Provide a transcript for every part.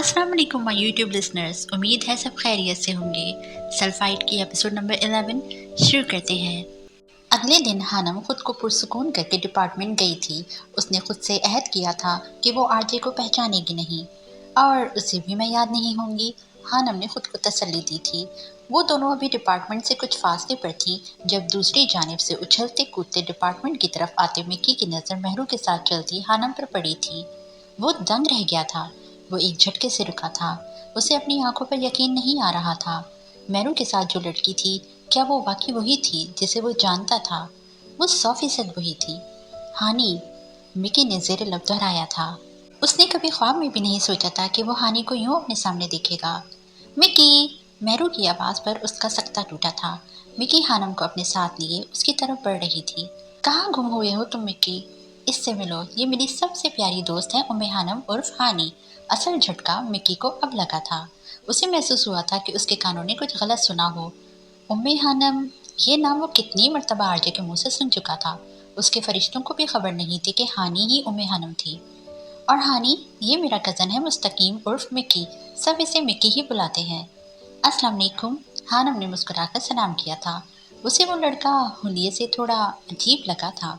अस्सलाम वालेकुम my YouTube listeners. उम्मीद है सब खैरियत से होंगे। सल्फाइड की एपिसोड नंबर 11 शुरू करते हैं। अगले दिन हानम खुद को पुरसुकून करके डिपार्टमेंट गई थी। उसने खुद से अहद किया था कि वो आरजे को पहचानेगी नहीं और उसे भी मैं याद नहीं होंगी। हानम ने खुद को तसल्ली दी थी। वो दोनों अभी डिपार्टमेंट से कुछ फासले पर थी जब दूसरी जानिब से उछलते कूदते डिपार्टमेंट की तरफ आते मिक्की की नज़र महरू के साथ चलती हानम पर पड़ी थी। वो दंग रह गया था। वो एक झटके से रुका था। उसे अपनी आंखों पर यकीन नहीं आ रहा था। मैरू के साथ जो लड़की थी, क्या वो वाकई वही थी जिसे वो जानता था? वो 100% वही थी। हानि, मिकी ने ज़ेरे लब दोहराया था। उसने कभी ख्वाब में भी नहीं सोचा था कि वो हानि को यूं अपने सामने देखेगा। मिकी! मैरू की आवाज़ पर उसका सकता टूटा था। मिकी हानम को अपने साथ लिए उसकी तरफ बढ़ रही थी। कहाँ गुम हुए हो तुम मिकी? इससे मिलो, ये मेरी सबसे प्यारी दोस्त है उम्मे हानम उर्फ हानि। असल झटका मिकी को अब लगा था। उसे महसूस हुआ था कि उसके कानों ने कुछ गलत सुना हो। उम्मे हानम, ये नाम वो कितनी मर्तबा आरजे के मुंह से सुन चुका था। उसके फरिश्तों को भी खबर नहीं थी कि हानि ही उम्मे हानम थी। और हानि, ये मेरा कज़न है मुस्तकीम उर्फ मिक्की। सब इसे मिक्की ही बुलाते हैं। अस्सलाम वालेकुम। हानम ने मुस्कुराकर सलाम किया था। उसे वो लड़का हुलिये से थोड़ा अजीब लगा था।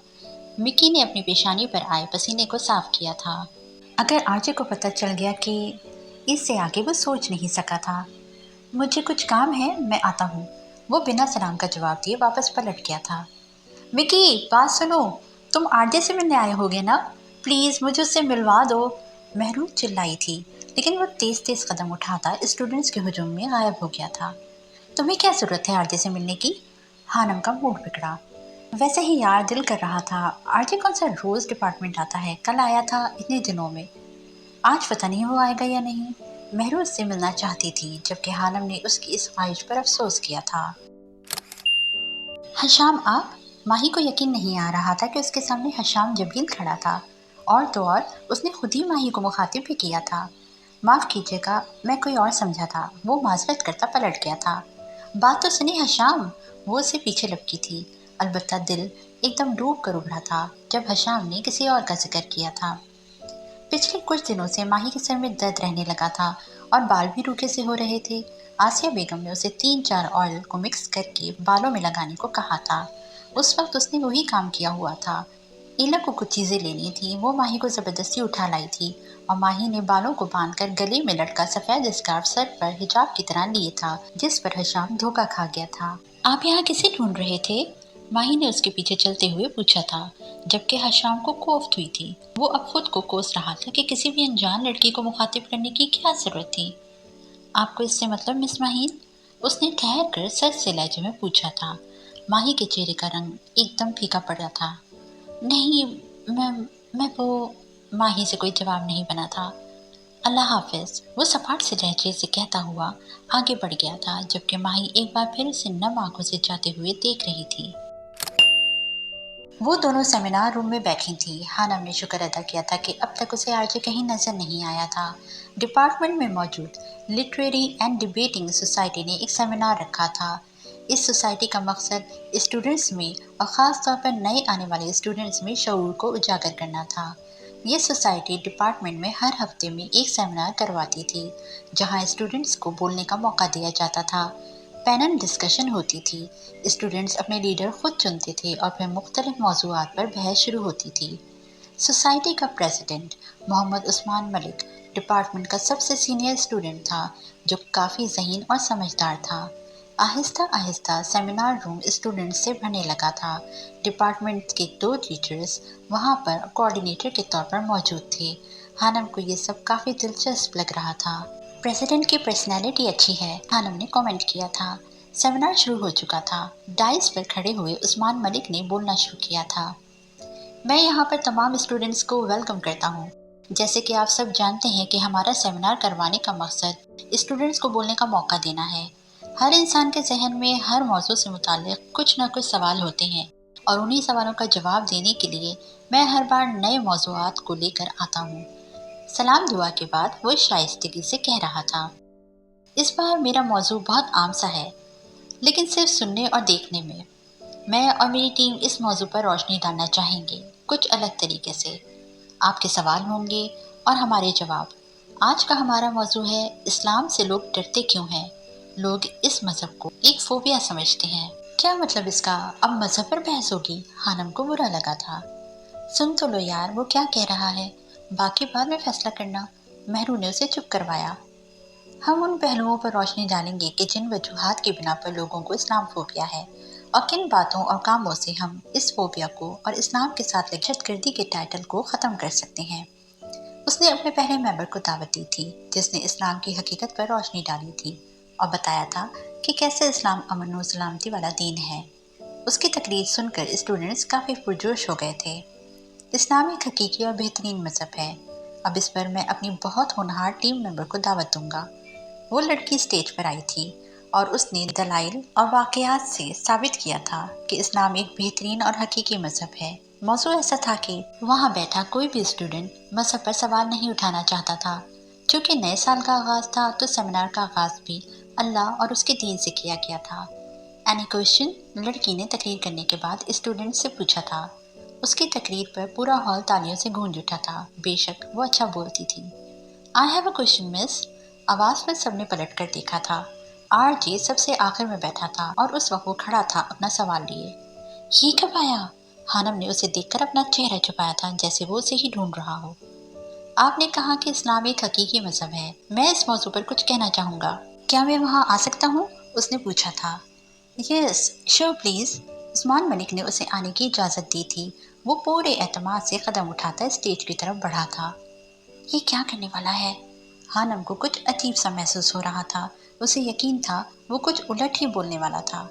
मिक्की ने अपनी पेशानी पर आए पसीने को साफ किया था। अगर आरजे को पता चल गया कि इससे आगे वो सोच नहीं सका था। मुझे कुछ काम है, मैं आता हूँ। वो बिना सलाम का जवाब दिए वापस पलट गया था। विकी, बात सुनो। तुम आरजे से मिलने आए होगे ना? प्लीज़ मुझे उससे मिलवा दो। महरून चिल्लाई थी, लेकिन वो तेज़ तेज़ कदम उठाता स्टूडेंट्स के हुजूम में गायब हो गया था। तुम्हें क्या ज़रूरत है आरजे से मिलने की? हानम का मूड बिगड़ा। वैसे ही यार, दिल कर रहा था। आरजे कौन सा रोज़ डिपार्टमेंट आता है? कल आया था इतने दिनों में। आज पता नहीं वो आएगा या नहीं। महरू उससे मिलना चाहती थी, जबकि हानम ने उसकी इस ख्वाहिश पर अफसोस किया था। हशाम आप? माही को यकीन नहीं आ रहा था कि उसके सामने हशाम जबील खड़ा था। और तो और उसने खुद ही माही को मुखातिब भी किया था। माफ़ कीजिएगा, मैं कोई और समझा था। वो माजरत करता पलट गया था। बात तो सुनी हशाम। वो उसे पीछे लपकी थी। अलबत्ता दिल एकदम डूब कर उभरा था जब हशाम ने किसी और का जिक्र किया था। पिछले कुछ दिनों से माही के सर में दर्द रहने लगा था और बाल भी रूखे से हो रहे थे। आसिया बेगम ने उसे 3-4 ऑयल को मिक्स करके बालों में लगाने को कहा था। उस वक्त उसने वही काम किया हुआ था। ईला को कुछ चीज़ें लेनी थी, वो माही को ज़बरदस्ती उठा लाई थी और माही ने बालों को बांधकर गले में लटका सफ़ेद स्कार्फ सर पर हिजाब की तरह लिए था, जिस पर हशाम धोखा खा गया था। आप यहाँ किसे ढूंढ रहे थे? माही ने उसके पीछे चलते हुए पूछा था, जबकि हशाम को कोफ्त हुई थी। वो अब खुद को कोस रहा था कि किसी भी अनजान लड़की को मुखातिब करने की क्या ज़रूरत थी। आपको इससे मतलब मिस माहीन? उसने ठहर कर सर से लहजे में पूछा था। माही के चेहरे का रंग एकदम फीका पड़ा था। नहीं, मैं वो। माही से कोई जवाब नहीं बना था। अल्लाह हाफिज, वो सपाट से लहजे से कहता हुआ आगे बढ़ गया था, जबकि माही एक बार फिर उसे नम आंखों से जाते हुए देख रही थी। वो दोनों सेमिनार रूम में बैठी थी। हानम ने शुक्र अदा किया था कि अब तक उसे आरजे कहीं नजर नहीं आया था। डिपार्टमेंट में मौजूद लिटरेरी एंड डिबेटिंग सोसाइटी ने एक सेमिनार रखा था। इस सोसाइटी का मकसद स्टूडेंट्स में और ख़ास तौर पर नए आने वाले स्टूडेंट्स में शऊर को उजागर करना था। ये सोसाइटी डिपार्टमेंट में हर हफ्ते में एक सेमिनार करवाती थी, जहां स्टूडेंट्स को बोलने का मौका दिया जाता था। पैनल डिस्कशन होती थी। स्टूडेंट्स अपने लीडर खुद चुनते थे और फिर मुख्तलिफ मौज़ूआत पर बहस शुरू होती थी। सोसाइटी का प्रेसिडेंट मोहम्मद उस्मान मलिक डिपार्टमेंट का सबसे सीनियर स्टूडेंट था, जो काफ़ी ज़हीन और समझदार था। Aahista Aahista seminar room students से भरने लगा था। डिपार्टमेंट के 2 टीचर्स वहाँ पर कोऑर्डिनेटर के तौर पर मौजूद थे। हानम को ये सब काफ़ी दिलचस्प लग रहा था। प्रेसिडेंट की पर्सनैलिटी अच्छी है, हानम ने कमेंट किया था। सेमिनार शुरू हो चुका था। डाइस पर खड़े हुए उस्मान मलिक ने बोलना शुरू किया था। मैं यहाँ पर तमाम स्टूडेंट्स को वेलकम करता हूँ। जैसे कि आप सब जानते हैं कि हमारा सेमिनार करवाने का मकसद स्टूडेंट्स को बोलने का मौका देना है। हर इंसान के जहन में हर मौजू से मुताल्लिक कुछ न कुछ सवाल होते हैं और उन्हीं सवालों का जवाब देने के लिए मैं हर बार नए मौजूआत को लेकर आता हूँ। सलाम दुआ के बाद वो शाइस्तगी से कह रहा था, इस बार मेरा मौजू बहुत आम सा है, लेकिन सिर्फ सुनने और देखने में। मैं और मेरी टीम इस मौजू पर रोशनी डालना चाहेंगे, कुछ अलग तरीके से। आपके सवाल होंगे और हमारे जवाब। آج کا ہمارا موضوع ہے اسلام سے لوگ ڈرتے کیوں ہیں؟ لوگ اس مذہب کو ایک فوبیا سمجھتے ہیں۔ کیا مطلب اس کا؟ اب مذہب پر بحث ہوگی؟ خانم کو برا لگا تھا۔ سن تو لو یار، وہ کیا کہہ رہا ہے، باقی بعد میں فیصلہ کرنا۔ مہرو نے اسے چپ کروایا۔ ہم ان پہلوؤں پر روشنی ڈالیں گے کہ جن وجوہات کی بنا پر لوگوں کو اسلام فوبیا ہے، اور کن باتوں اور کاموں سے ہم اس فوبیا کو اور اسلام کے ساتھ دہشت گردی کے ٹائٹل کو ختم کر سکتے ہیں۔ اس نے اپنے پہلے ممبر کو دعوت دی تھی جس نے اسلام کی حقیقت پر روشنی ڈالی تھی اور بتایا تھا کہ کیسے اسلام امن و سلامتی والا دین ہے۔ اس کی تقریر سن کر اسٹوڈنٹس کافی پرجوش ہو گئے تھے۔ اسلام ایک حقیقی اور بہترین مذہب ہے۔ اب اس پر میں اپنی بہت ہونہار ٹیم ممبر کو دعوت دوں گا۔ وہ لڑکی اسٹیج پر آئی تھی اور اس نے دلائل اور واقعات سے ثابت کیا تھا کہ اسلام ایک بہترین اور حقیقی مذہب ہے۔ موضوع ایسا تھا کہ وہاں بیٹھا کوئی بھی اسٹوڈنٹ مذہب پر سوال نہیں اٹھانا چاہتا تھا۔ چونکہ نئے سال کا آغاز تھا تو سیمینار کا آغاز بھی اللہ اور اس کے دین سے کیا گیا تھا۔ Any question? لڑکی نے تقریر کرنے کے بعد اسٹوڈنٹ سے پوچھا تھا۔ اس کی تقریر پر پورا ہال تالیوں سے گونج اٹھا تھا۔ بے شک وہ اچھا بولتی تھی۔ آئی ہیو اے کویشچن مس۔ آواز پر سب نے پلٹ کر دیکھا تھا۔ آر جے سب سے آخر میں بیٹھا تھا اور اس وقت وہ کھڑا تھا اپنا سوال لیے۔ یہ کب آیا؟ خانم نے اسے دیکھ کر اپنا چہرہ چھپایا تھا جیسے وہ اسے ہی ڈھونڈ رہا ہو۔ آپ نے کہا کہ اسلام ایک حقیقی مذہب ہے۔ میں اس موضوع پر کچھ کہنا چاہوں گا۔ کیا میں وہاں آ سکتا ہوں؟ اس نے پوچھا تھا۔ یس شور پلیز۔ عثمان ملک نے اسے آنے کی اجازت دی تھی۔ وہ پورے اعتماد سے قدم اٹھاتا اسٹیج کی طرف بڑھا تھا۔ یہ کیا کرنے والا ہے؟ خانم کو کچھ عجیب سا محسوس ہو رہا تھا۔ اسے یقین تھا وہ کچھ الٹ ہی بولنے والا تھا۔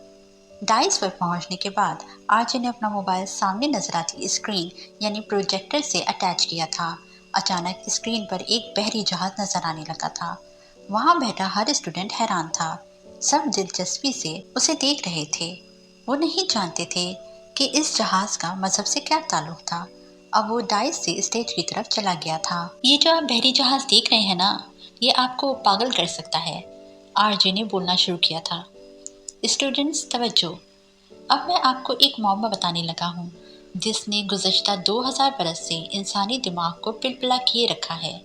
ڈائس پر پہنچنے کے بعد آرجے نے اپنا موبائل سامنے نظر آتی اسکرین یعنی پروجیکٹر سے اٹیچ کیا تھا۔ اچانک اسکرین پر ایک بحری جہاز نظر آنے لگا تھا۔ وہاں بیٹھا ہر اسٹوڈنٹ حیران تھا۔ سب دلچسپی سے اسے دیکھ رہے تھے۔ وہ نہیں جانتے تھے کہ اس جہاز کا مذہب سے کیا تعلق تھا۔ اب وہ ڈائس سے اسٹیج کی طرف چلا گیا تھا۔ یہ جو آپ بحری جہاز دیکھ رہے ہیں نا، یہ آپ کو پاگل کر سکتا ہے، آرجے نے بولنا شروع کیا تھا۔ اسٹوڈنٹس توجہ، اب میں آپ کو ایک معمہ بتانے لگا ہوں جس نے گزشتہ 2000 برس سے انسانی دماغ کو پلپلا کیے رکھا ہے۔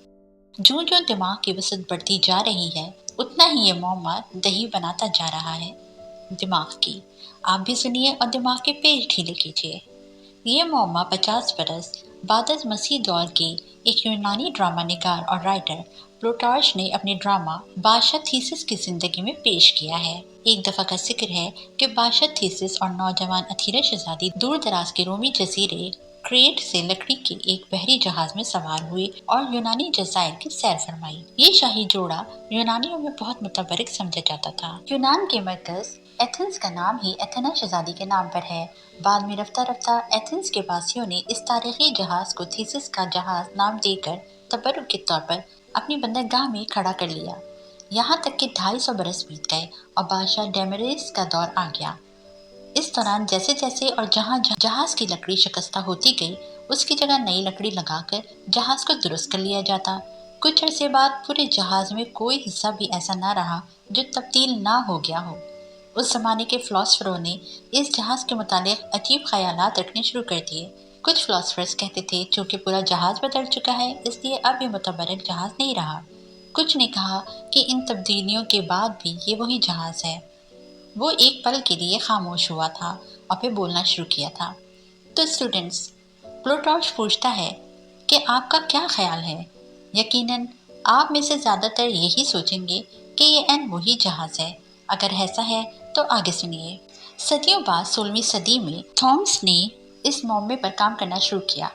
جو دماغ کی وسعت بڑھتی جا رہی ہے اتنا ہی یہ معمہ دہی بناتا جا رہا ہے دماغ کی۔ آپ بھی سنیے اور دماغ کے پیچ ڈھیلے کیجیے۔ یہ معمہ 50 برس بعد از مسیح دور کے ایک یونانی ڈرامہ نگار اور رائٹر پلوٹارش نے اپنے ڈرامہ بادشاہ تھیسس کی زندگی میں پیش کیا ہے۔ ایک دفعہ کا ذکر ہے کہ بادشاہ تھیسس اور نوجوان اتھیرا شہزادی دور دراز کے رومی جزیرے کریٹ سے لکڑی کے ایک بحری جہاز میں سوار ہوئے اور یونانی جزائر کی سیر فرمائی۔ یہ شاہی جوڑا یونانیوں میں بہت متبرک سمجھا جاتا تھا۔ یونان کے مرکز ایتھنز کا نام ہی ایتھنا شہزادی کے نام پر ہے۔ بعد میں رفتہ رفتہ ایتھنز کے باسیوں نے اس تاریخی جہاز کو تھیسس کا جہاز نام دے کر تبرک کے طور پر اپنی بندرگاہ میں کھڑا کر لیا۔ یہاں تک کہ 250 برس بیت گئے اور بادشاہ ڈیمیریس کا دور آ گیا۔ اس دوران جیسے جیسے اور جہاں جہاز کی لکڑی شکستہ ہوتی گئی اس کی جگہ نئی لکڑی لگا کر جہاز کو درست کر لیا جاتا۔ کچھ عرصے بعد پورے جہاز میں کوئی حصہ بھی ایسا نہ رہا جو تبدیل نہ ہو گیا ہو۔ اس زمانے کے فلاسفروں نے اس جہاز کے متعلق عجیب خیالات رکھنے شروع کر دیے۔ کچھ فلاسفرز کہتے تھے چونکہ پورا جہاز بدل چکا ہے اس لیے اب یہ متبرک جہاز نہیں رہا۔ کچھ نے کہا کہ ان تبدیلیوں کے بعد بھی یہ وہی جہاز ہے۔ وہ ایک پل کے لیے خاموش ہوا تھا اور پھر بولنا شروع کیا تھا۔ تو اسٹوڈنٹس، پلوٹارش پوچھتا ہے کہ آپ کا کیا خیال ہے؟ یقیناً آپ میں سے زیادہ تر یہی سوچیں گے کہ یہ عین وہی جہاز ہے۔ اگر ایسا ہے تو آگے سنیے۔ صدیوں بعد 16ویں صدی میں تھامس نے اس معمے پر کام کرنا شروع کیا۔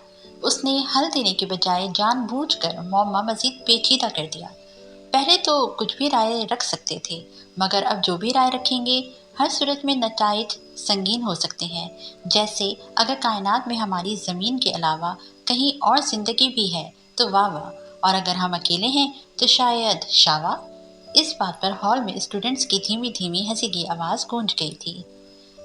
اس نے حل دینے کے بجائے جان بوجھ کر معمہ مزید پیچیدہ کر دیا۔ پہلے تو کچھ بھی رائے رکھ سکتے تھے مگر اب جو بھی رائے رکھیں گے ہر صورت میں نتائج سنگین ہو سکتے ہیں۔ جیسے اگر کائنات میں ہماری زمین کے علاوہ کہیں اور زندگی بھی ہے تو واہ واہ، اور اگر ہم اکیلے ہیں تو شاید شاوا۔ اس بات پر ہال میں اسٹوڈنٹس کی دھیمی دھیمی ہنسی کی آواز گونج گئی تھی۔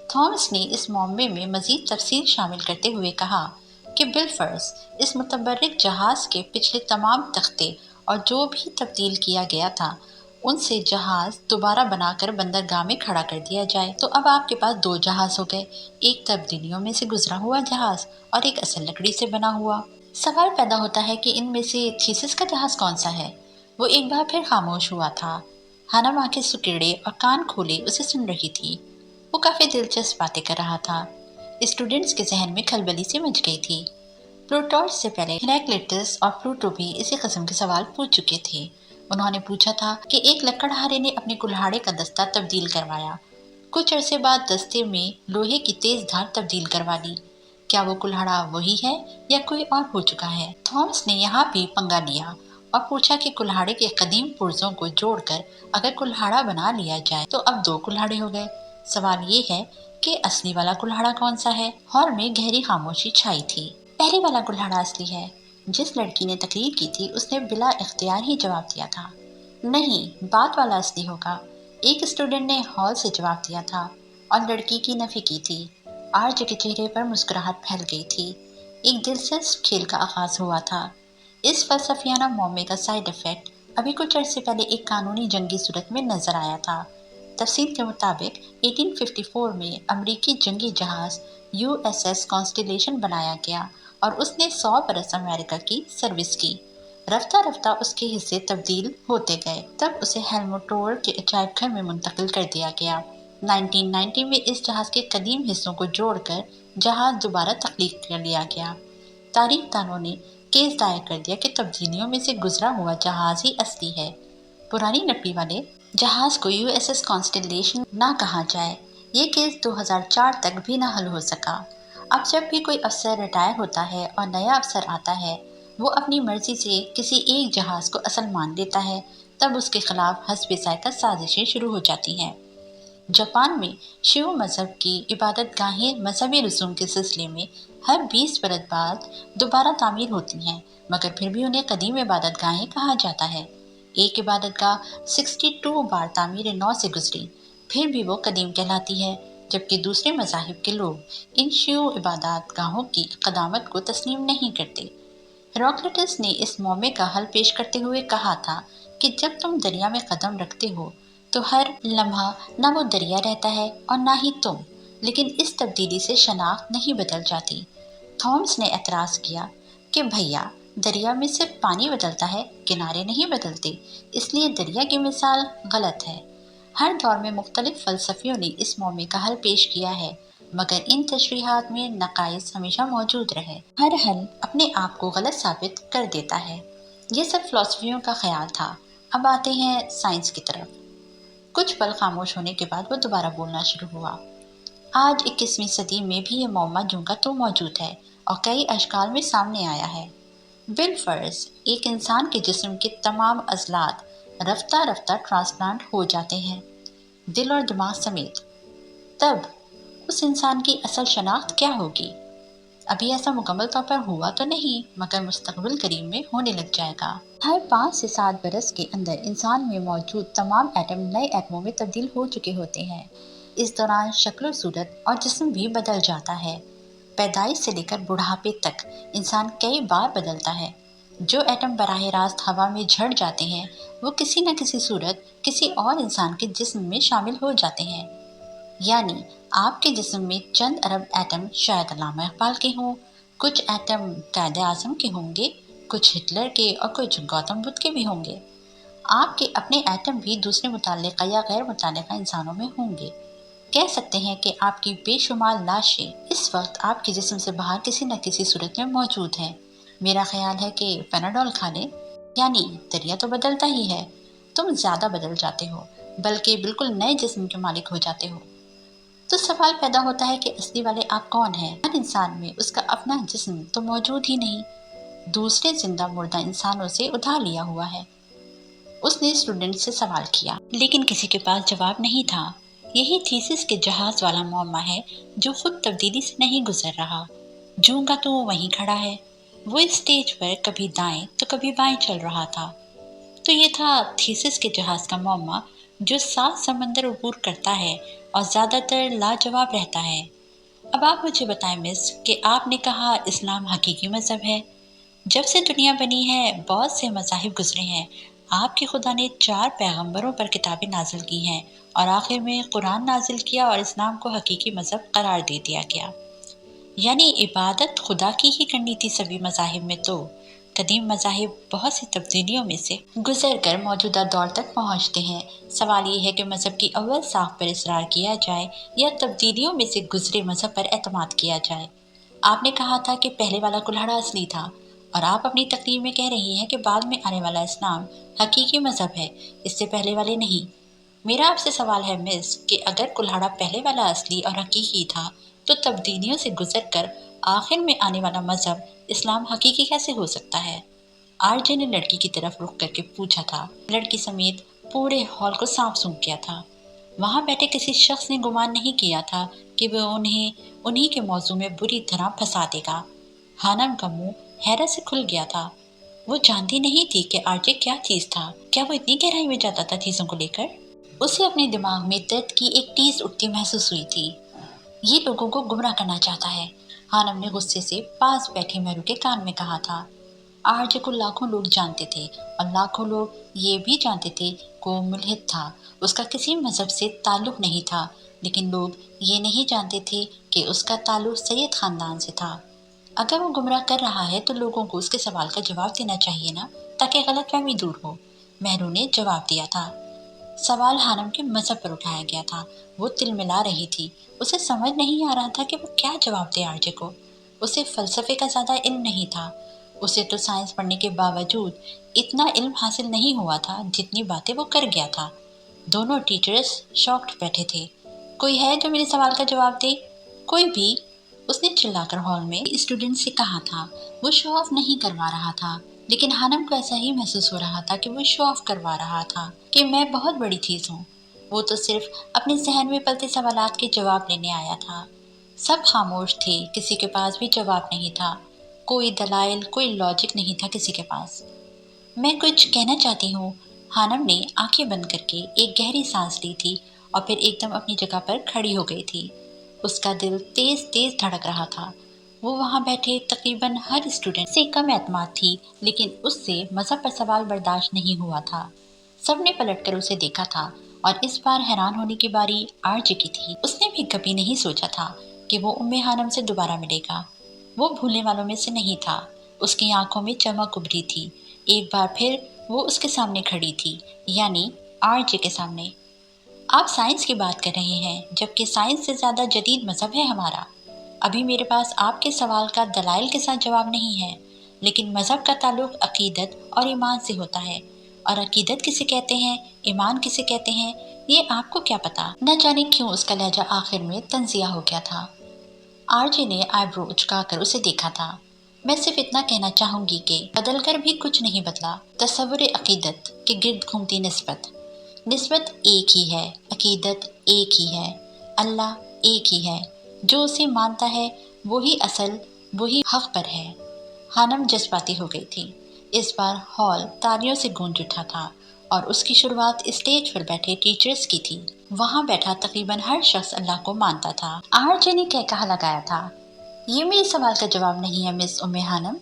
تھامس نے اس معمے میں مزید تفصیل شامل کرتے ہوئے کہا کہ بالفرض اس متبرک جہاز کے پچھلے تمام تختے اور جو بھی تبدیل کیا گیا تھا ان سے جہاز دوبارہ بنا کر بندرگاہ میں کھڑا کر دیا جائے تو اب آپ کے پاس 2 جہاز ہو گئے، ایک تبدیلیوں میں سے گزرا ہوا جہاز اور ایک اصل لکڑی سے بنا ہوا۔ سوال پیدا ہوتا ہے کہ ان میں سے تھیسس کا جہاز کون سا ہے؟ وہ ایک बार फिर खामोश हुआ था। हनम आंखें सुकेड़े और कान खोले उसे सुन रही थी। वो काफी दिलचस्प बातें कर रहा था। स्टूडेंट्स के जहन में खलबली सी मच गई थी। प्लूटोर्च से पहले हेराक्लिटस और प्लूटो भी इसी किस्म के सवाल पूछ चुके थे। उन्होंने पूछा था कि एक लकड़हारे ने अपने कुल्हाड़े का दस्ता तब्दील करवाया। कुछ अरसे बाद दस्ते में लोहे की तेज धार तब्दील करवा ली। क्या वो कुल्हाड़ा वही है या कोई और हो चुका है? थॉमस ने यहाँ भी पंगा लिया और पूछा कि कुल्हाड़े के कदीम पुर्जों को जोड़कर अगर कुल्हाड़ा बना लिया जाए तो अब दो कुल्हाड़े हो गए। सवाल ये है कि असली वाला कुल्हाड़ा कौन सा है? हॉल में गहरी खामोशी छाई थी। पहले वाला कुल्हाड़ा असली है। जिस लड़की ने तकरीर की थी उसने बिला इख्तियार ही जवाब दिया था। नहीं, बाद वाला असली होगा, एक स्टूडेंट ने हॉल से जवाब दिया था और लड़की की नफी की थी। आर्य के चेहरे पर मुस्कुराहट फैल गई थी। एक दिलचस्प खेल का आगाज हुआ था। इस फलसफियाना मौमे का साइड इफेक्ट अभी कुछ अर्से पहले एक कानूनी जंगी सूरत में नजर आया था। तफसील के मुताबिक 1854 में अमरीकी जंगी जहाज USS कॉन्स्टेलेशन बनाया गया और उसने 100 बरस अमेरिका की सर्विस की। रफ्ता रफ्ता उसके हिस्से तब्दील होते गए। तब उसे हेल्मोटोर के अजायब घर में मुंतकिल कर दिया गया। 1990 में इस जहाज के कदीम हिस्सों को जोड़कर जहाज दोबारा तख्लीक कर लिया गया। तारीख दानों ने केस दायर कर दिया कि तब्दीलियों में से गुजरा हुआ जहाज ही असली है। पुरानी नपी वाले जहाज को USS कॉन्स्टेलेशन ना कहा जाए। ये केस 2004 तक भी ना हल हो सका। अब जब भी कोई अफसर रिटायर होता है और नया अफसर आता है, वो अपनी मर्जी से किसी एक जहाज को असल मान लेता है, तब उसके खिलाफ हस्ब ज़ायका साजिशें शुरू हो जाती हैं। जापान में शिव मज़हब की इबादत गाहें मजहबी रसूम के सिलसिले में हर 20 बरस बाद दोबारा तामीर होती हैं, मगर फिर भी उन्हें कदीम इबादत गाहें कहा जाता है। एक इबादत गाह 62 बार तामीर नौ से गुजरी, फिर भी वो कदीम कहलाती है, जबकि दूसरे मज़ाहिब के लोग इन शिव इबादत गाहों की कदामत को तस्लीम नहीं करते। हेराक्लिटस ने इस मौमे का हल पेश करते हुए कहा था कि जब तुम दरिया में कदम रखते हो तो हर लम्हा ना वो दरिया रहता है और ना ही तुम, लेकिन इस तब्दीली से शनाख्त नहीं बदल जाती। थॉमस ने एतराज़ किया कि भैया, दरिया में सिर्फ पानी बदलता है, किनारे नहीं बदलते, इसलिए दरिया की मिसाल गलत है। हर दौर में मुख्तलिफ फ़लसफ़ियों ने इस मौमे का हल पेश किया है, मगर इन तशरीहात में नकाइस हमेशा मौजूद रहे। हर हल अपने आप को गलत साबित कर देता है। ये सब फ़िलासफ़ियों का ख्याल था। अब आते हैं साइंस की तरफ। कुछ पल खामोश होने के बाद वो दोबारा बोलना शुरू हुआ। आज 21वीं सदी में भी ये मौमा जूं का तो मौजूद है और कई अशकाल में सामने आया है। बिलफर्ज एक इंसान के जिस्म के तमाम अज़लात रफ्ता रफ्ता ट्रांसप्लांट हो जाते हैं, दिल और दिमाग समेत। तब उस इंसान की असल शनाख्त क्या होगी? अभी ऐसा मुकम्मल तौर पर हुआ तो नहीं, मगर मुस्तकबिल करीब में होने लग जाएगा। हर 5 से 7 बरस के अंदर इंसान में मौजूद तमाम एटम नए एटमों में तब्दील हो चुके होते हैं। इस दौरान शक्ल सूरत और जिस्म भी बदल जाता है। पैदाइश से लेकर बुढ़ापे तक इंसान कई बार बदलता है। जो एटम बराह रास्त हवा में झड़ जाते हैं, वो किसी न किसी सूरत किसी और इंसान के जिस्म में शामिल हो जाते हैं। यानी आपके जिस्म में चंद अरब एटम शायद अल्लामा इकबाल के हों, कुछ एटम कायदे आज़म के होंगे, कुछ हिटलर के और कुछ गौतम बुद्ध के भी होंगे। आपके अपने एटम भी दूसरे मुतल्लिका या गैर मुतल्लिका इंसानों में होंगे। कह सकते हैं कि आपकी बेशुमार लाशें इस वक्त आपके जिस्म से बाहर किसी न किसी सूरत में मौजूद हैं। मेरा ख्याल है कि पेनाडोल खा लें। यानी दरिया तो बदलता ही है, तुम ज़्यादा बदल जाते हो, बल्कि बिल्कुल नए जिस्म के मालिक हो जाते हो। तो सवाल पैदा होता है कि असली वाले आप कौन हैं? हर इंसान में उसका अपना जिस्म तो मौजूद ही नहीं, दूसरे जिंदा मुर्दा इंसानों से उधार लिया हुआ है। उसने स्टूडेंट से सवाल किया, लेकिन किसी के पास जवाब नहीं था। यही थीसिस के जहाज वाला मौमा है जो खुद तब्दीली से नहीं गुजर रहा। जूं का तो वहीं खड़ा है। वो इस स्टेज पर कभी दाएं तो कभी बाएं चल रहा था। तो ये था थीसिस के जहाज का मौमा जो 7 समंदर अबूर करता है और ज़्यादातर लाजवाब रहता है। अब आप मुझे बताएं मिस कि आपने कहा इस्लाम हकीकी मज़हब है। जब से दुनिया बनी है बहुत से मज़ाहिब गुजरे हैं। आपके खुदा ने 4 पैगंबरों पर किताबें नाजिल की हैं और आखिर में कुरान नाजिल किया और इस्लाम को हकीकी मज़हब करार दे दिया गया। यानी इबादत खुदा की ही करनी थी सभी मज़ाहिब में। तो قدیم مذاہب بہت سی تبدیلیوں میں سے گزر کر موجودہ دور تک پہنچتے ہیں۔ سوال یہ ہے کہ مذہب کی اول ساخت پر اصرار کیا جائے یا تبدیلیوں میں سے گزرے مذہب پر اعتماد کیا جائے۔ آپ نے کہا تھا کہ پہلے والا کلہڑا اصلی تھا، اور آپ اپنی تقریر میں کہہ رہی ہیں کہ بعد میں آنے والا اسلام حقیقی مذہب ہے، اس سے پہلے والے نہیں۔ میرا آپ سے سوال ہے مس کہ اگر کلہڑا پہلے والا اصلی اور حقیقی تھا تو تبدیلیوں سے گزر کر آخر میں آنے والا مذہب اسلام حقیقی کیسے ہو سکتا ہے؟ آر جے نے لڑکی کی طرف رخ کر کے پوچھا تھا۔ لڑکی سمیت پورے ہال کو صاف سونگ گیا تھا۔ وہاں بیٹھے کسی شخص نے گمان نہیں کیا تھا کہ وہ انہی کے موضوع میں بری طرح پھنسا دے گا۔ ہانم کا منہ حیرت سے کھل گیا تھا۔ وہ جانتی نہیں تھی کہ آر جے کیا چیز تھا۔ کیا وہ اتنی گہرائی میں جاتا تھا چیزوں کو لے کر؟ اسے اپنے دماغ میں درد کی ایک ٹیز اٹھتی محسوس ہوئی تھی۔ یہ لوگوں کو گمراہ کرنا چاہتا ہے، ہانم نے غصے سے پاس بیٹھے مہرو کے کان میں کہا تھا۔ آر جے کو لاکھوں لوگ جانتے تھے، اور لاکھوں لوگ یہ بھی جانتے تھے کہ وہ ملحد تھا، اس کا کسی مذہب سے تعلق نہیں تھا، لیکن لوگ یہ نہیں جانتے تھے کہ اس کا تعلق سید خاندان سے تھا۔ اگر وہ گمراہ کر رہا ہے تو لوگوں کو اس کے سوال کا جواب دینا چاہیے نا، تاکہ غلط فہمی دور ہو، مہرو نے جواب دیا تھا۔ سوال ہانم کے مذہب پر اٹھایا گیا تھا۔ وہ تلملا رہی تھی۔ اسے سمجھ نہیں آ رہا تھا کہ وہ کیا جواب دے آر جے کو۔ اسے فلسفے کا زیادہ علم نہیں تھا۔ اسے تو سائنس پڑھنے کے باوجود اتنا علم حاصل نہیں ہوا تھا جتنی باتیں وہ کر گیا تھا۔ دونوں ٹیچرز شاکڈ بیٹھے تھے۔ کوئی ہے جو میرے سوال کا جواب دے؟ کوئی بھی؟ اس نے چلا کر ہال میں اسٹوڈنٹ سے کہا تھا۔ وہ شو آف نہیں کروا رہا تھا، لیکن ہانم کو ایسا ہی محسوس ہو رہا تھا کہ وہ شو آف کروا رہا تھا کہ میں بہت بڑی چیز ہوں۔ وہ تو صرف اپنے ذہن میں پلتے سوالات کے جواب لینے آیا تھا۔ سب خاموش تھے، کسی کے پاس بھی جواب نہیں تھا، کوئی دلائل، کوئی لاجک نہیں تھا کسی کے پاس۔ میں کچھ کہنا چاہتی ہوں۔ ہانم نے آنکھیں بند کر کے ایک گہری سانس لی تھی اور پھر ایک دم اپنی جگہ پر کھڑی ہو گئی تھی۔ اس کا دل تیز تیز دھڑک رہا تھا۔ وہ وہاں بیٹھے تقریباً ہر اسٹوڈنٹ سے کم اعتماد تھی، لیکن اس سے مذہب پر سوال برداشت نہیں ہوا تھا۔ سب نے پلٹ کر اسے دیکھا تھا، اور اس بار حیران ہونے کی باری آر جے کی تھی۔ اس نے بھی کبھی نہیں سوچا تھا کہ وہ ہانم سے دوبارہ ملے گا۔ وہ بھولنے والوں میں سے نہیں تھا۔ اس کی آنکھوں میں چمک ابھری تھی۔ ایک بار پھر وہ اس کے سامنے کھڑی تھی، یعنی آر جے کے سامنے۔ آپ سائنس کی بات کر رہے ہیں، جبکہ سائنس سے زیادہ جدید مذہب ہے ہمارا۔ ابھی میرے پاس آپ کے سوال کا دلائل کے ساتھ جواب نہیں ہے، لیکن مذہب کا تعلق عقیدت اور ایمان سے ہوتا ہے، اور عقیدت کسے کہتے ہیں، ایمان کسے کہتے ہیں، یہ آپ کو کیا پتا؟ نہ جانے کیوں اس کا لہجہ آخر میں طنزیہ ہو گیا تھا۔ آر جے نے آئی برو اچکا کر اسے دیکھا تھا۔ میں صرف اتنا کہنا چاہوں گی کہ بدل کر بھی کچھ نہیں بدلا۔ تصور عقیدت کے گرد گھومتی نسبت ایک ہی ہے، عقیدت ایک ہی ہے، اللہ ایک ہی ہے۔ جو اسے مانتا ہے وہی اصل، وہی حق پر ہے۔ ہانم جذباتی ہو گئی تھی۔ اس بار ہال تالیوں سے گونج اٹھا تھا، اور اس کی شروعات اسٹیج پر بیٹھے ٹیچرز کی تھی۔ وہاں بیٹھا تقریباً ہر شخص اللہ کو مانتا تھا۔ آر جے نے کہا لگایا تھا، یہ میرے سوال کا جواب نہیں ہے مس ہانم۔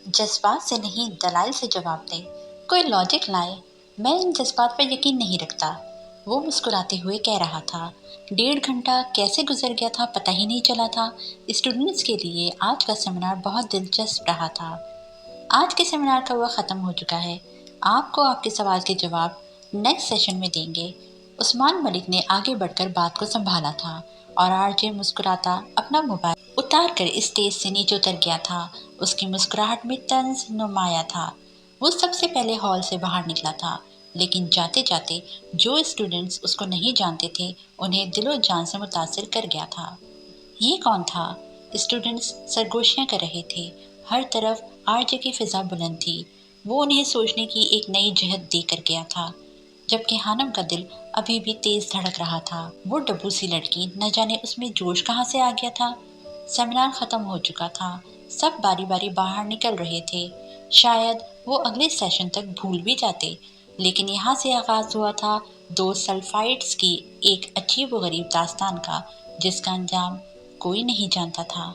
جذبات سے نہیں، دلائل سے جواب دیں، کوئی لاجک لائیں۔ میں ان جذبات پر یقین نہیں رکھتا، وہ مسکراتے ہوئے کہہ رہا تھا۔ 1.5 گھنٹہ کیسے گزر گیا تھا پتہ ہی نہیں چلا تھا۔ اسٹوڈنٹس کے لیے آج کا سیمینار بہت دلچسپ رہا تھا۔ آج کے سیمینار کا وقت ختم ہو چکا ہے۔ آپ کو آپ کے سوال کے جواب نیکسٹ سیشن میں دیں گے۔ عثمان ملک نے آگے بڑھ کر بات کو سنبھالا تھا، اور آر جے مسکراتا اپنا موبائل اتار کر اسٹیج سے نیچے اتر گیا تھا۔ اس کی مسکراہٹ میں طنز نمایاں تھا۔ وہ سب سے پہلے ہال سے باہر نکلا تھا، لیکن جاتے جاتے جو اسٹوڈنٹس اس کو نہیں جانتے تھے انہیں دل و جان سے متاثر کر گیا تھا۔ یہ کون تھا؟ اسٹوڈنٹس سرگوشیاں کر رہے تھے۔ ہر طرف آر جے کی فضا بلند تھی۔ وہ انہیں سوچنے کی ایک نئی جہت دے کر گیا تھا، جبکہ ہانم کا دل ابھی بھی تیز دھڑک رہا تھا۔ وہ ڈبو سی لڑکی، نہ جانے اس میں جوش کہاں سے آ گیا تھا۔ سیمینار ختم ہو چکا تھا۔ سب باری باری باہر نکل رہے تھے۔ شاید وہ اگلے سیشن تک بھول بھی جاتے، لیکن یہاں سے آغاز ہوا تھا 2 سلفائڈز کی ایک عجیب و غریب داستان کا، جس کا انجام کوئی نہیں جانتا تھا۔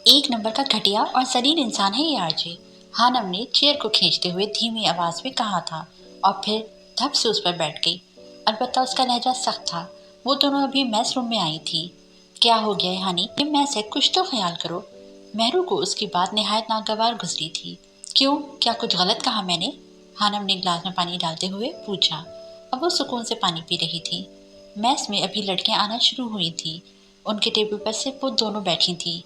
1 نمبر کا گھٹیا اور ذلیل انسان ہے یہ آر جے، ہانم نے چیئر کو کھینچتے ہوئے دھیمی آواز میں کہا تھا، اور پھر دھپ سے اس پر بیٹھ گئی۔ البتہ اس کا لہجہ سخت تھا۔ وہ دونوں ابھی میس روم میں آئی تھی۔ کیا ہو گیا ہے ہانی؟ یہ میس ہے، کچھ تو خیال کرو۔ महरू को उसकी बात निहायत नागवार गुजरी थी। क्यों, क्या कुछ गलत कहा मैंने? हानम ने गिलास में पानी डालते हुए पूछा। अब वो सुकून से पानी पी रही थी। मैस में अभी लड़कियां आना शुरू हुई थी। उनके टेबल पर सिर्फ वो दोनों बैठी थी।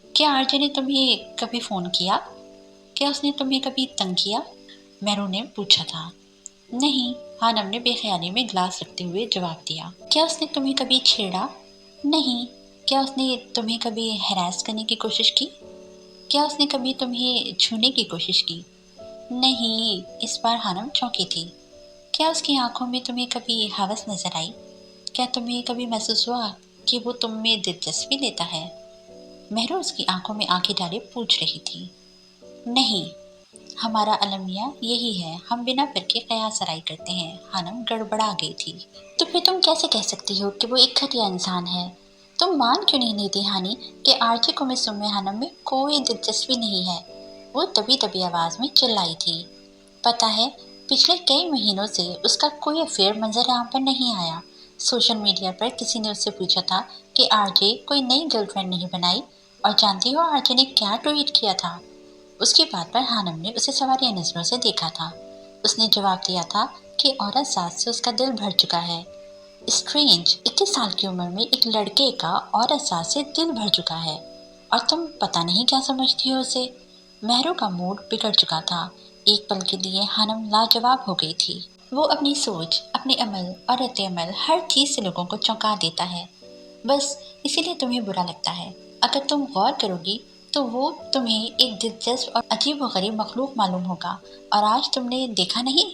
क्या आरजे ने तुम्हें कभी फ़ोन किया? क्या उसने तुम्हें कभी तंग किया? महरू ने पूछा था। नहीं, हानम ने बेख्याली में गिलास रखते हुए जवाब दिया। क्या उसने तुम्हें कभी छेड़ा? नहीं। क्या उसने तुम्हें कभी हैरास करने की कोशिश की? क्या उसने कभी तुम्हें छूने की कोशिश की? नहीं, इस बार हानम चौंकी थी। क्या उसकी आंखों में तुम्हें कभी हवस नजर आई? क्या तुम्हें कभी महसूस हुआ कि वो तुम में दिलचस्पी लेता है? महरू उसकी आंखों में आंखें डाले पूछ रही थी। नहीं, हमारा अलमिया यही है, हम बिना पर के कयास सराई करते हैं। हानम गड़बड़ा गई थी। तो फिर तुम कैसे कह सकती हो कि वो एक घटिया इंसान है? तुम मान क्यों नहीं लेती हानि कि आरजे को मिस उम्मे हानम में कोई दिलचस्पी नहीं है? वो दबी दबी आवाज में चिल्लाई थी। पता है, पिछले कई महीनों से उसका कोई अफेयर मंजर आम पर नहीं आया। सोशल मीडिया पर किसी ने उससे पूछा था कि आरजे कोई नई गर्लफ्रेंड नहीं बनाई, और जानती हो आरजे ने क्या ट्वीट किया था? उसकी बात पर हानम ने उसे सवालिया नजरों से देखा था। उसने जवाब दिया था कि औरत जात से उसका दिल भर चुका है। स्ट्रेंज, 21 साल की उम्र में एक लड़के का औरत जात से दिल भर चुका है, और तुम पता नहीं क्या समझती हो उसे। महरू का मूड बिगड़ चुका था। एक पल के लिए हानम लाजवाब हो गई थी। वो अपनी सोच, अपने अमल और रद्द अमल हर चीज से लोगों को चौंका देता है। बस इसीलिए तुम्हें बुरा लगता है। अगर तुम गौर करोगी तो वो तुम्हें एक दिलचस्प और अजीब व गरीब मखलूक मालूम होगा। और आज तुमने देखा नहीं,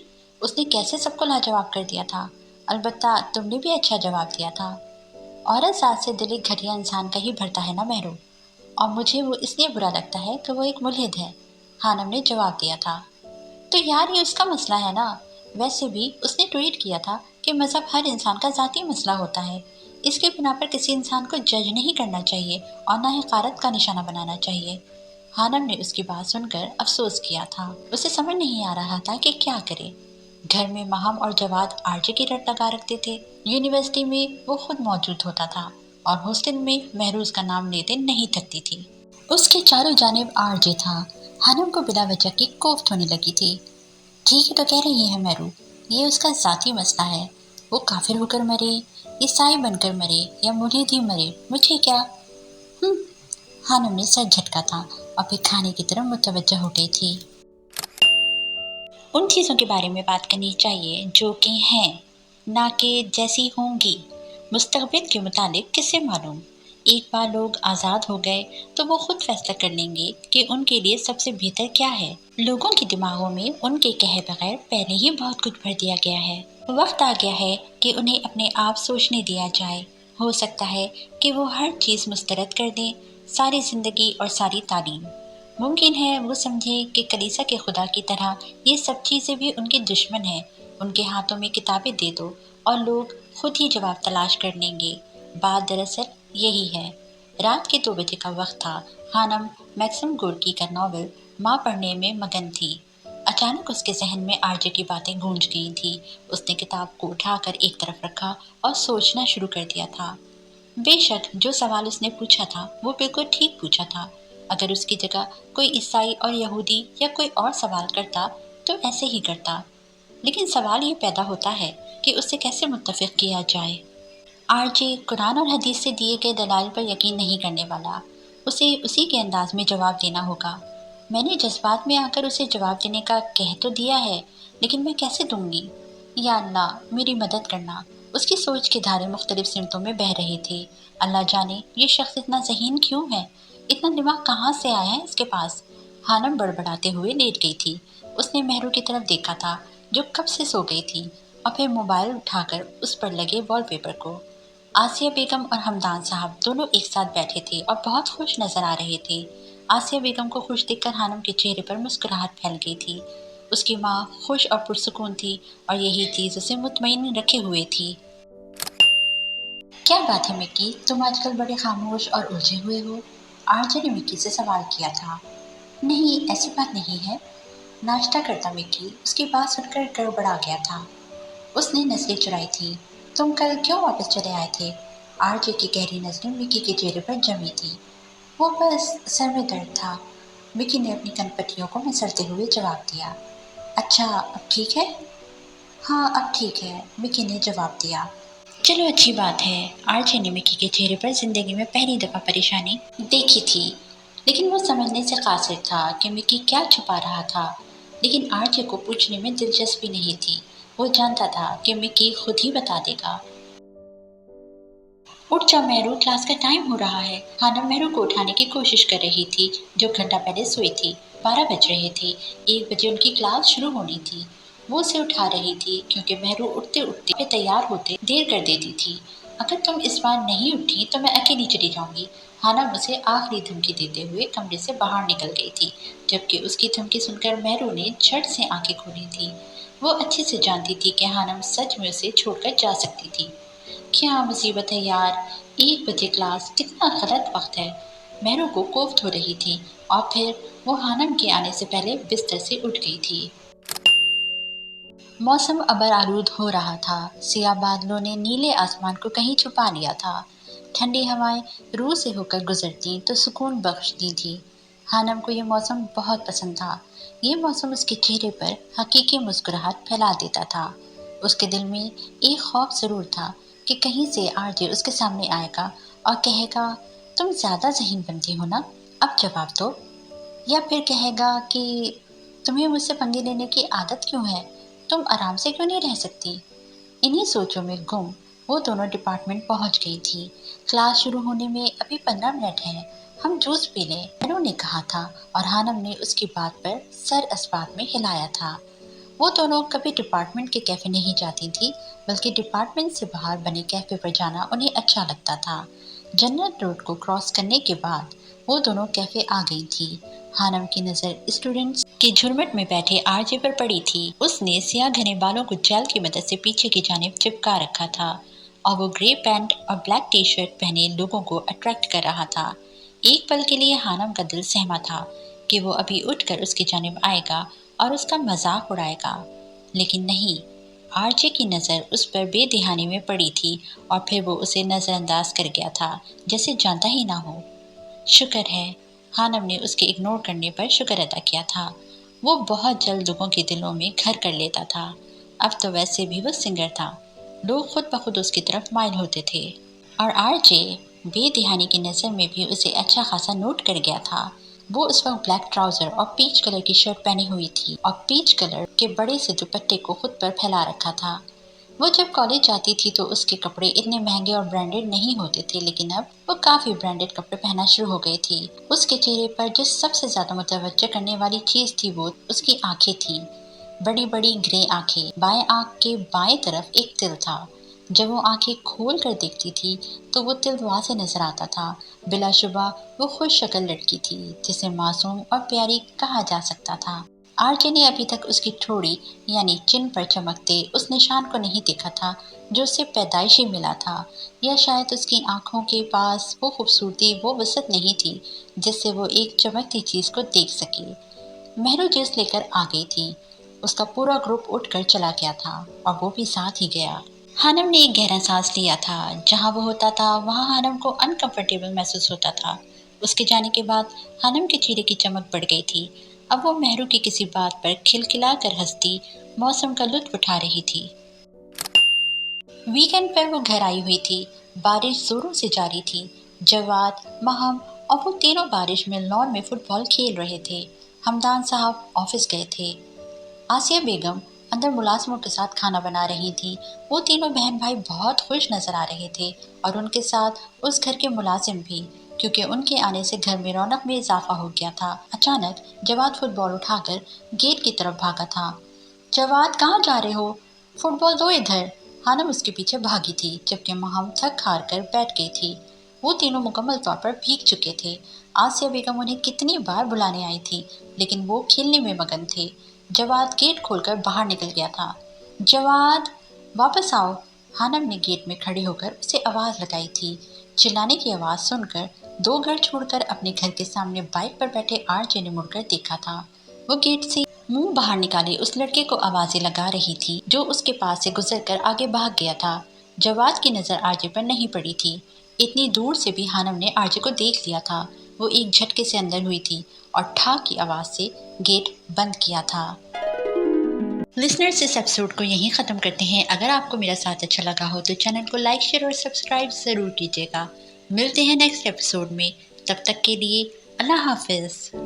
उसने कैसे सबको लाजवाब कर दिया था। अलबत्ता तुमने भी अच्छा जवाब दिया था। औरत जात से दिल एक घटिया इंसान का ही भरता है ना महरू, और मुझे वो इसलिए बुरा लगता है कि वो एक मुल्हिद है। हानम ने जवाब दिया था। तो यार ये उसका मसला है ना। वैसे भी उसने ट्वीट किया था कि मज़हब हर इंसान का ज़ाती मसला होता है। इसके बिना पर किसी इंसान को जज नहीं करना चाहिए और ना हक़ारत का निशाना बनाना चाहिए। हानम ने उसकी बात सुनकर अफसोस किया था। उसे समझ नहीं आ रहा था कि क्या करे। घर में महम और जवाद आरजे की रट लगा रखते थे। यूनिवर्सिटी में वो खुद मौजूद होता था, और हॉस्टल में महरूज का नाम लेते नहीं थकती थी। उसके चारों जानिब आरजे था। हानम को बिला वजह की कोफ्त होने लगी थी। ठीक है तो कह रही है महरू, ये उसका ज़ाती मसला है। वो काफिर होकर मरे, ईसाई बनकर मरे, या मुरीद ही मरे, मुझे क्या। हम्म। हानम ने सर झटका था और फिर खाने की तरफ मुतवज्जह हो गई थी। उन चीज़ों के बारे में बात करनी चाहिए जो कि हैं, ना कि जैसी होंगी। मुस्तकबिल के मुतालिक किसे मालूम। एक बार लोग आज़ाद हो गए तो वो खुद फैसला कर लेंगे कि उनके लिए सबसे बेहतर क्या है। लोगों के दिमागों में उनके कहे बगैर पहले ही बहुत कुछ भर दिया गया है। वक्त आ गया है कि उन्हें अपने आप सोचने दिया जाए। हो सकता है कि वो हर चीज़ मुस्तरद कर दें, सारी ज़िंदगी और सारी तालीम। मुमकिन है वो समझे कि कलीसा के खुदा की तरह ये सब चीज़ें भी उनके दुश्मन हैं। उनके हाथों में किताबें दे दो और लोग खुद ही जवाब तलाश कर लेंगे। बात दरअसल यही है। रात के 2 बजे का वक्त था। हानम मैक्सिम गोर्की का नावल माँ पढ़ने में मगन थी। अचानक उसके जहन में आरजे की बातें गूंज गई थी। उसने किताब को उठाकर एक तरफ रखा और सोचना शुरू कर दिया था। बेशक जो सवाल उसने पूछा था वो बिल्कुल ठीक पूछा था। अगर उसकी जगह कोई ईसाई और यहूदी या कोई और सवाल करता तो ऐसे ही करता। लेकिन सवाल ये पैदा होता है कि उसे कैसे मुत्तफिक किया जाए। आरजे कुरान और हदीस से दिए गए दलाइल पर यकीन नहीं करने वाला। उसे उसी के अंदाज में जवाब देना होगा। मैंने जज्बात में आकर उसे जवाब देने का कह तो दिया है, लेकिन मैं कैसे दूंगी? या अल्लाह मेरी मदद करना। उसकी सोच के धारे मुख्तलिफ सिमतों में बह रही थी। अल्लाह जाने ये शख्स इतना ज़हीन क्यों है, इतना दिमाग कहाँ से आया है इसके पास। हानम बड़बड़ाते हुए लेट गई थी। उसने महरू की तरफ देखा था जो कब से सो गई थी, और फिर मोबाइल उठाकर उस पर लगे वॉलपेपर को। आसिया बेगम और हमदान साहब दोनों एक साथ बैठे थे और बहुत खुश नजर आ रहे थे। आसिया बेगम को खुश देखकर हानम के चेहरे पर मुस्कुराहट फैल गई थी। उसकी माँ खुश और पुरसुकून थी, और यही चीज़ उसे मुतमईन रखे हुए थी। क्या बात है मिक्की, तुम आजकल बड़े खामोश और उलझे हुए हो? आरजे ने मिक्की से सवाल किया था। नहीं, ऐसी बात नहीं है। नाश्ता करता मिक्की उसकी बात सुनकर गड़बड़ा गया था। उसने नजरें चुराई थी। तुम कल क्यों वापस चले आए थे? आरजे की गहरी नजरें मिक्की के चेहरे पर जमी थी। वो बस सर में दर्द था। विकी ने अपनी कनपट्टियों को मसलते हुए जवाब दिया। अच्छा, अब ठीक है? हाँ, अब ठीक है, विकी ने जवाब दिया। चलो अच्छी बात है। आरजे ने मिकी के चेहरे पर जिंदगी में पहली दफा परेशानी देखी थी, लेकिन वो समझने से कासिर था कि मिकी क्या छुपा रहा था। लेकिन आरजे को पूछने में दिलचस्पी नहीं थी। वो जानता था कि मिकी खुद ही बता देगा। उठ जा मेहरू, क्लास का टाइम हो रहा है। हानम मेहरू को उठाने की कोशिश कर रही थी, जो घंटा पहले सोई थी। 12 बज रहे थे। 1 बजे उनकी क्लास शुरू होनी थी। वो उसे उठा रही थी क्योंकि मेहरू उठते उठते वे तैयार होते देर कर देती थी। अगर तुम इस बार नहीं उठी तो मैं अकेली चली जाऊंगी। हानम उसे आखिरी धमकी देते हुए कमरे से बाहर निकल गई थी, जबकि उसकी धमकी सुनकर मेहरू ने झट से आंखें खोली थी। वो अच्छे से जानती थी कि हानम सच में उसे छोड़कर जा सकती थी। क्या मुसीबत है यार, 1 बजे क्लास, कितना गलत वक्त है। मेहरू को कोफ्त हो रही थी और फिर वो हानम के आने से पहले बिस्तर से उठ गई थी। मौसम अबर आलूद हो रहा था। सियाह बादलों ने नीले आसमान को कहीं छुपा लिया था। ठंडी हवाएं रूह से होकर गुजरती तो सुकून बख्शती थी। हानम को ये मौसम बहुत पसंद था। ये मौसम उसके चेहरे पर हकीकी मुस्कुराहट फैला देता था। उसके दिल में एक खौफ जरूर था कि कहीं से आरजे उसके सामने आएगा और कहेगा, तुम ज्यादा ज़हीन बनती हो ना, अब जवाब दो। या फिर कहेगा कि तुम्हें मुझसे पंगे लेने की आदत क्यों है, तुम आराम से क्यों नहीं रह सकती। इन्हीं सोचों में गुम वो दोनों डिपार्टमेंट पहुंच गई थी। क्लास शुरू होने में अभी 15 मिनट है, हम जूस पी लें, अनु ने कहा था और हानम ने उसकी बात पर सर इस्बात में हिलाया था। वो दोनों कभी डिपार्टमेंट के कैफ़े नहीं जाती थी, बल्कि डिपार्टमेंट से बाहर बने कैफ़े पर जाना उन्हें अच्छा लगता था। जन्नत रोड को क्रॉस करने के बाद वो दोनों कैफ़े आ गई थी। हानम की नज़र स्टूडेंट्स के झुरमुट में बैठे आरजे पर पड़ी थी। उसने सियाह घने बालों को जेल की मदद से पीछे की जानिब चिपका रखा था और वो ग्रे पैंट और ब्लैक टी शर्ट पहने लोगों को अट्रैक्ट कर रहा था। एक पल के लिए हानम का दिल सहमा था कि वो अभी उठकर उसकी जानिब आएगा और उसका मजाक उड़ाएगा, लेकिन नहीं। आरजे की नज़र उस पर बेध्यानी में पड़ी थी और फिर वो उसे नज़रअंदाज कर गया था, जैसे जानता ही ना हो। शुक्र है, हानम ने उसके इग्नोर करने पर शुक्र अदा किया था। वो बहुत जल्द लोगों के दिलों में घर कर लेता था। अब तो वैसे भी वो सिंगर था, लोग खुद ब खुद उसकी तरफ माइल होते थे। और आरजे बेध्यानी की नज़र में भी उसे अच्छा खासा नोट कर गया था। वो उस वक्त ब्लैक ट्राउज़र और पीच कलर की शर्ट पहनी हुई थी और पीच कलर के बड़े से दुपट्टे को खुद पर फैला रखा था। वो जब कॉलेज जाती थी तो उसके कपड़े इतने महंगे और ब्रांडेड नहीं होते थे, लेकिन अब वो काफ़ी ब्रांडेड कपड़े पहनना शुरू हो गई थी। उसके चेहरे पर जो सबसे ज़्यादा मुतवज्जो करने वाली चीज़ थी वो उसकी आंखें थी। बड़ी बड़ी ग्रे आंखें। बाएं आंख के बाएं तरफ एक तिल था। जब वो आंखें खोल कर देखती थी तो वो तिल वहाँ से नजर आता था। बिलाशुबा वो खुश शक्ल लड़की थी जिसे मासूम और प्यारी कहा जा सकता था। आरजे ने अभी तक उसकी ठोड़ी यानी चिन पर चमकते उस निशान को नहीं देखा था जो उसे पैदाइशी मिला था, या शायद उसकी आंखों के पास वो खूबसूरती, वो वसत नहीं थी जिससे वो एक चमकती चीज़ को देख सके। मेहरू जूस लेकर आ गई थी। उसका पूरा ग्रुप उठकर चला गया था और वो भी साथ ही गया। हानम ने एक गहरा सांस लिया था। जहाँ वो होता था वहाँ हानम को अनकंफर्टेबल महसूस होता था। उसके जाने के बाद हानम के चेहरे की चमक बढ़ गई थी। अब वो मेहरू की किसी बात पर खिलखिला कर हंसती, मौसम का लुत्फ उठा रही थी। वीकेंड पर वो घर आई हुई थी। बारिश जोरों से जारी थी। जवाद, महम और वो तीनों बारिश में लॉन में फुटबॉल खेल रहे थे। हमदान साहब ऑफिस गए थे। आसिया बेगम अंदर मुलाजिमों के साथ खाना बना रही थी। वो तीनों बहन भाई बहुत खुश नजर आ रहे थे और उनके साथ उस घर के मुलाजिम भी, क्योंकि उनके आने से घर में रौनक में इजाफा हो गया था। अचानक जवाद फुटबॉल उठाकर गेट की तरफ भागा था। जवाद, कहाँ जा रहे हो? फुटबॉल दो इधर। हानम उसके पीछे भागी थी जबकि महम थक हार कर बैठ गई थी। वो तीनों मुकम्मल तौर पर भीग चुके थे। आसिया बेगम उन्हें कितनी बार बुलाने आई थी, लेकिन वो खेलने में मगन थे। जवाद गेट खोलकर बाहर निकल गया था। जवाद, वापस आओ। हानम ने गेट में खड़ी होकर उसे आवाज़ लगाई थी। चिल्लाने की आवाज़ सुनकर दो घर छोड़कर अपने घर के सामने बाइक पर बैठे आरजे ने मुड़कर देखा था। वो गेट से मुंह बाहर निकाले उस लड़के को आवाज़ें लगा रही थी जो उसके पास से गुजरकर आगे भाग गया था। जवाद की नज़र आरजे पर नहीं पड़ी थी। इतनी दूर से भी हानम ने आरजे को देख लिया था। वो एक झटके से अंदर हुई थी और ठा की आवाज़ से गेट बंद किया था। लिसनर्स, इस एपिसोड को यहीं ख़त्म करते हैं। अगर आपको मेरा साथ अच्छा लगा हो तो चैनल को लाइक, शेयर और सब्सक्राइब ज़रूर कीजिएगा। मिलते हैं नेक्स्ट एपिसोड में। तब तक के लिए अल्लाह हाफ़िज़।